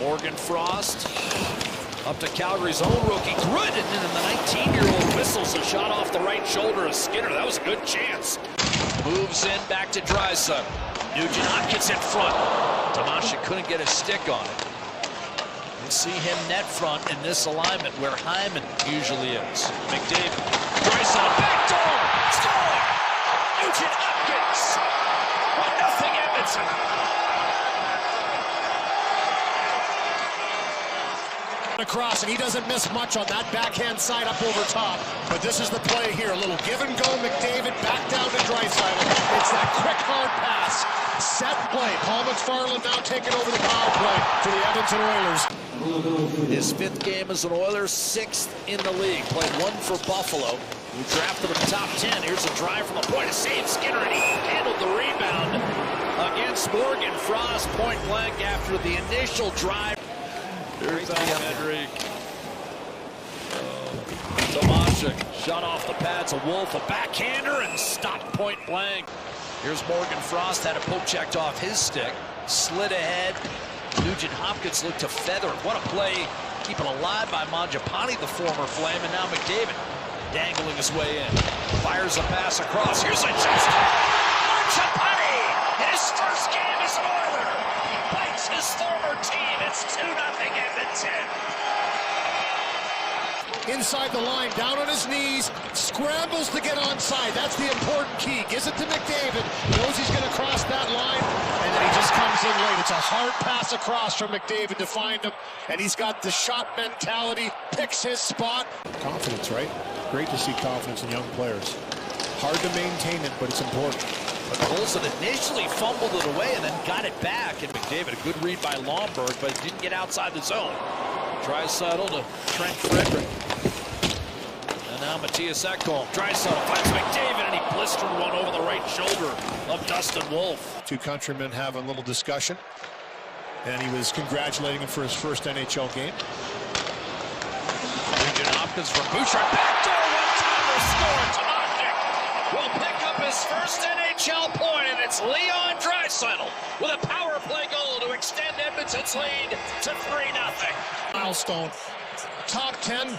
Morgan Frost up to Calgary's own rookie. Good, and then the 19-year-old whistles a shot off the right shoulder of Skinner. That was a good chance. Moves in, back to Draisaitl. Nugent Hopkins in front. Tomášek couldn't get a stick on it. We'll see him net front in this alignment where Hyman usually is. McDavid. Draisaitl, backdoor! Score! Nugent Hopkins! 1-0 Edmonton. Across, and he doesn't miss much on that backhand side up over top. But this is the play here. A little give and go. McDavid back down to Draisaitl. It's that quick, hard pass. Set play. Paul McFarland now taking over the power play for the Edmonton Oilers. His 5th game as an Oilers, 6th in the league. Played 1 for Buffalo, who drafted him top 10. Here's a drive from the point of save. Skinner, and he handled the rebound against Morgan Frost point blank after the initial drive. Here's Henrik. Tomášek shot off the pads of Wolf, a backhander, and stopped point blank. Here's Morgan Frost, had a poke checked off his stick, slid ahead. Nugent Hopkins looked to feather. What a play, keeping alive by Mangiapane, the former Flame, and now McDavid dangling his way in. Fires a pass across. Here's a chance. Mangiapane, in his first game as an Oiler, bites his former team. It's 2-0 Edmonton. Inside the line, down on his knees, scrambles to get onside. That's the important key. Gives it to McDavid, knows he's going to cross that line, and then he just comes in late. It's a hard pass across from McDavid to find him, and he's got the shot mentality, picks his spot. Confidence, right? Great to see confidence in young players. Hard to maintain it, but it's important. But Olsen initially fumbled it away and then got it back. And McDavid, a good read by Lomberg, but it didn't get outside the zone. Draisaitl to Trent Frederick. And now Matthias Ekholm. Draisaitl finds McDavid, and he blistered one over the right shoulder of Dustin Wolf. Two countrymen having a little discussion, and he was congratulating him for his first NHL game. Nugent Hopkins from Bouchard. Backdoor one-timer score. Tomášek will pick up his first NHL point, and it's Leon Draisaitl with a power play goal to extend Edmonton's lead to 3-0. Milestone. Top 10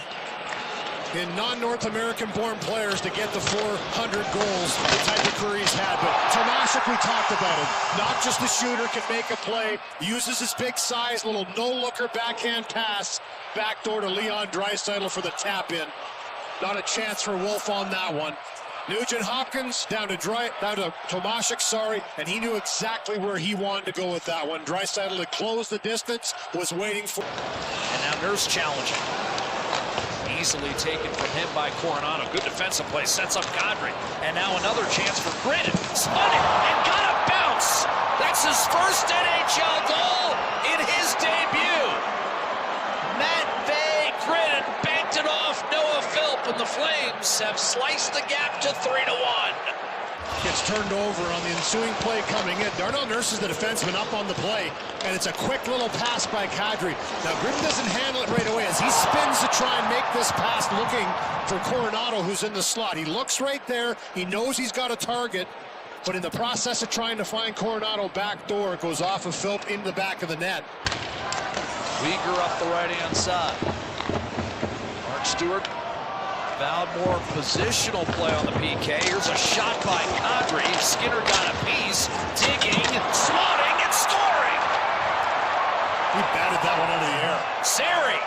in non-North American born players to get the 400 goals, the type of career he's had. But Tomášek, we talked about him. Not just a shooter, can make a play, uses his big size, little no-looker backhand pass, backdoor to Leon Draisaitl for the tap-in. Not a chance for Wolf on that one. Nugent Hopkins down to Tomášek, sorry, and he knew exactly where he wanted to go with that one. Draisaitl to close the distance, was waiting for. And now Nurse challenging. Easily taken from him by Coronado. Good defensive play, sets up Kandry. And now another chance for Gridden. Spun it and got a bounce. That's his first NHL goal in his debut. Matt Vey Gridden banked it off Noah Philp, and the Flames have sliced the gap to 3-1. Gets turned over on the ensuing play coming in. Darnell Nurse is the defenseman up on the play, and it's a quick little pass by Kadri. Now Gridden doesn't handle it right away as he spins to try and make this pass, looking for Coronado, who's in the slot. He looks right there. He knows he's got a target, but in the process of trying to find Coronado back door, it goes off of Philp into the back of the net. Weegar up the right-hand side. Mark Stewart vowed more positional play on the PK. Here's a shot by Kandry. Skinner got a piece, digging, swatting, and scoring. He batted that one out of the air. Sari.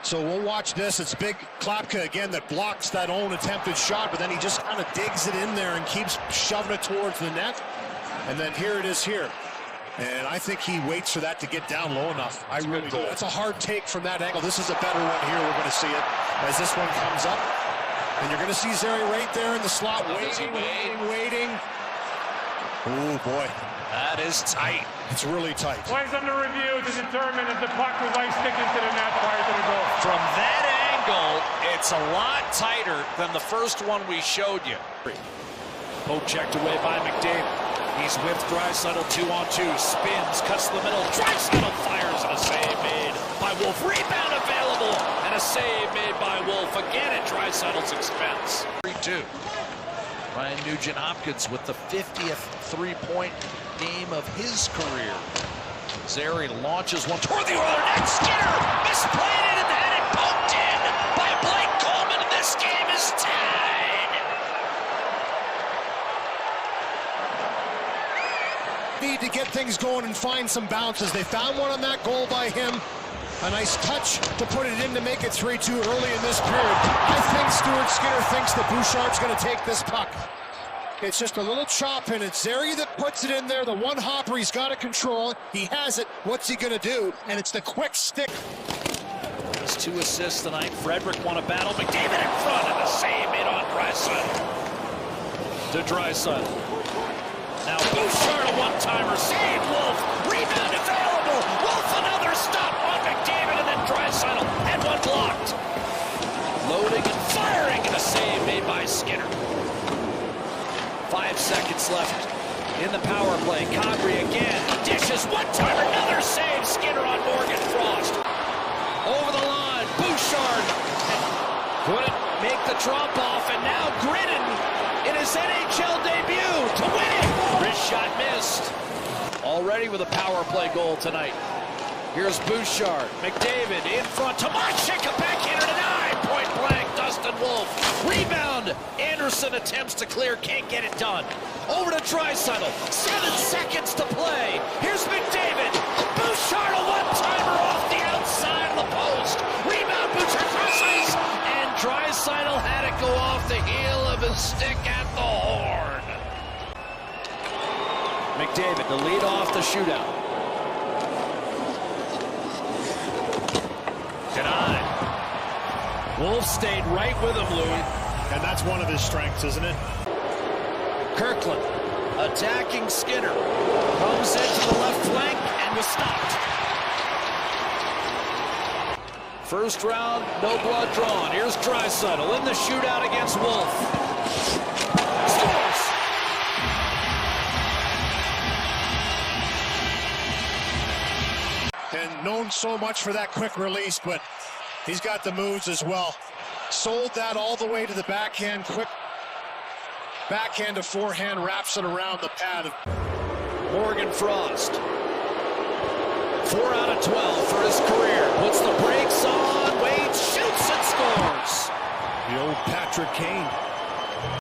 So we'll watch this. It's big Klapka again that blocks that own attempted shot, but then he just kind of digs it in there and keeps shoving it towards the net. And then here it is here. And I think he waits for that to get down low enough. I really do. It's a hard take from that angle. This is a better one here. We're going to see it as this one comes up. And you're going to see Zary right there in the slot, waiting. Oh, boy. That is tight. It's really tight. Plays under review to determine if the puck was sticking to the net prior to the goal. From that angle, it's a lot tighter than the first one we showed you. Poke checked away by McDavid. He's with Draisaitl, 2-on-2, spins, cuts the middle. Draisaitl fires, and a save made by Wolf. Rebound available, and a save made by Wolf. Again at Draisaitl's expense. 3-2. Ryan Nugent Hopkins with the 50th three-point game of his career. Zary launches one toward the Oiler net. Skinner misplayed it and had it poked in by Blake Coleman. And this game is tied. Need to get things going and find some bounces. They found one on that goal by him. A nice touch to put it in to make it 3-2 early in this period. I think Stuart Skinner thinks that Bouchard's going to take this puck. It's just a little chop, and it's Zary that puts it in there. The one hopper, he's got to control it. He has it. What's he going to do? And it's the quick stick. Has 2 assists tonight. Frederick won a battle. McDavid in front, and the save made on Draisaitl. To Draisaitl. Now Bouchard, a one-timer. Save, Wolf. Rebound available. Wolf, another stop on McDavid, and then Draisaitl had one blocked. Loading and firing, and a save made by Skinner. 5 seconds left in the power play. Kagri again. Dishes. One-timer. Another save. Skinner on Morgan Frost. Over the line. Bouchard couldn't make the drop-off, and now Gridden in his NHL debut to win it. Wrist shot missed. Already with a power play goal tonight. Here's Bouchard. McDavid in front. Tomášek, a backhander denied. Point blank. Dustin Wolf. Rebound. Anderson attempts to clear. Can't get it done. Over to Draisaitl. 7 seconds to play. Here's McDavid. Bouchard, a one-timer off the outside of the post. Rebound. Bouchard crosses. And Draisaitl had it go off the heel of his stick at the horn. McDavid to lead off the shootout. Denied. Wolf stayed right with him, Louis. And that's one of his strengths, isn't it? Kirkland attacking Skinner. Comes into the left flank and was stopped. First round, no blood drawn. Here's Draisaitl in the shootout against Wolf. Scores! And known so much for that quick release, but he's got the moves as well. Sold that all the way to the backhand, quick backhand to forehand, wraps it around the pad. Morgan Frost. 4 out of 12 for his career. Puts the brakes on. Wade shoots and scores. The old Patrick Kane.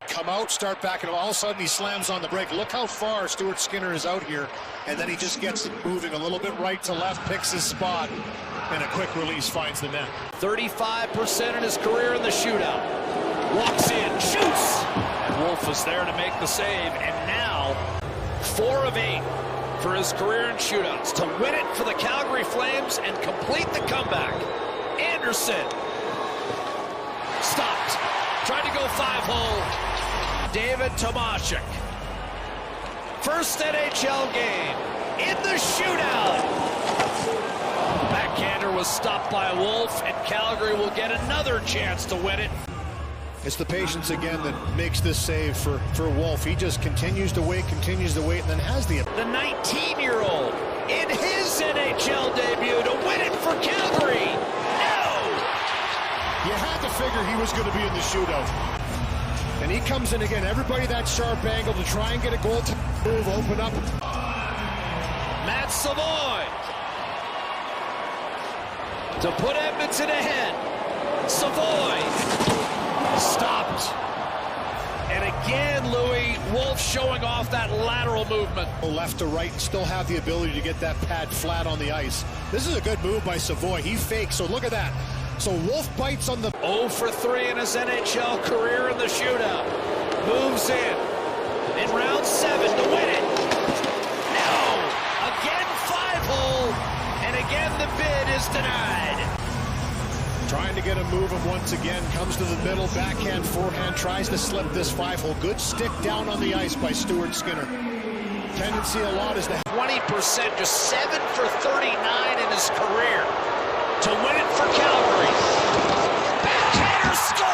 Come out, start backing him. All of a sudden he slams on the brake. Look how far Stuart Skinner is out here. And then he just gets moving a little bit right to left, picks his spot, and a quick release finds the net. 35% in his career in the shootout. Walks in, shoots. And Wolf is there to make the save. And now 4 of 8 for his career in shootouts to win it for the Calgary Flames and complete the comeback. Anderson stopped. Tried to go 5-hole. David Tomášek. First NHL game in the shootout. Backhander was stopped by Wolf, and Calgary will get another chance to win it. It's the patience again that makes this save for Wolf. He just continues to wait, and then has the 19-year-old in his NHL debut to win it for Calgary. No! You had to figure he was going to be in the shootout. And he comes in again. Everybody that sharp angle to try and get a goal to move, open up. Matt Savoy to put Edmonton ahead. Savoy stopped. And again, Louis, Wolf showing off that lateral movement. Left to right, still have the ability to get that pad flat on the ice. This is a good move by Savoy. He fakes, so look at that. So Wolf bites on the 0 for 3 in his NHL career in the shootout. Moves in round 7 to win it. No! Again 5-hole, and again the bid is denied. Trying to get a move him once again, comes to the middle, backhand, forehand, tries to slip this 5-hole. Good stick down on the ice by Stuart Skinner. Tendency a lot is to 20%, just 7 for 39 in his career to win it for Calgary. Backhander scores!